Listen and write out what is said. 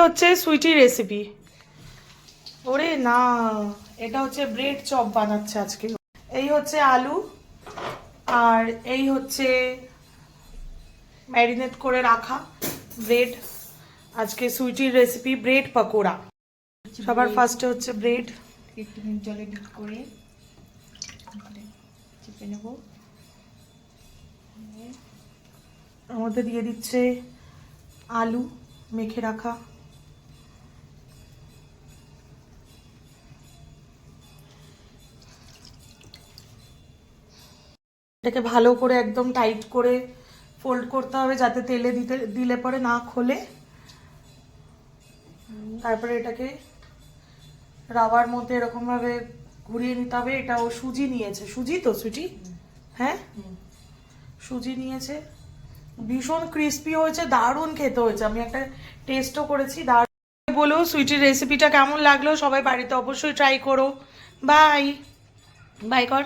হচ্ছে সুইটি রেসিপি। ওরে না, এটা হচ্ছে ব্রেড চপ বানাচ্ছে আজকে। এই হচ্ছে আলু, আর এই হচ্ছে ম্যারিনেট করে রাখা ব্রেড। আজকে সুইটির রেসিপি ব্রেড পকোড়া। সবার ফার্স্টে হচ্ছে ব্রেড একটু জলে ডিপ করে চেপে নেব। এর মধ্যে দিয়ে দিচ্ছে আলু মেখে রাখা, এটাকে ভালো করে একদম টাইট করে ফোল্ড করতে হবে যাতে তেলে দিলে পরে না খোলে। তারপরে এটাকে রাবার মধ্যে এরকম ভাবে ঘুরিয়ে নিতে হবে। এটা ও সুজি নিয়েছে, সুজি তো সুজি, হ্যাঁ সুজি নিয়েছে। ভীষণ ক্রিস্পি হয়েছে, দারুণ খেতে হয়েছে। আমি একটা টেস্টও করেছি, দারুণ। বলো সুইটির রেসিপিটা কেমন লাগলো, সবাই বাড়িতে অবশ্যই ট্রাই করো। বাই বাই কর।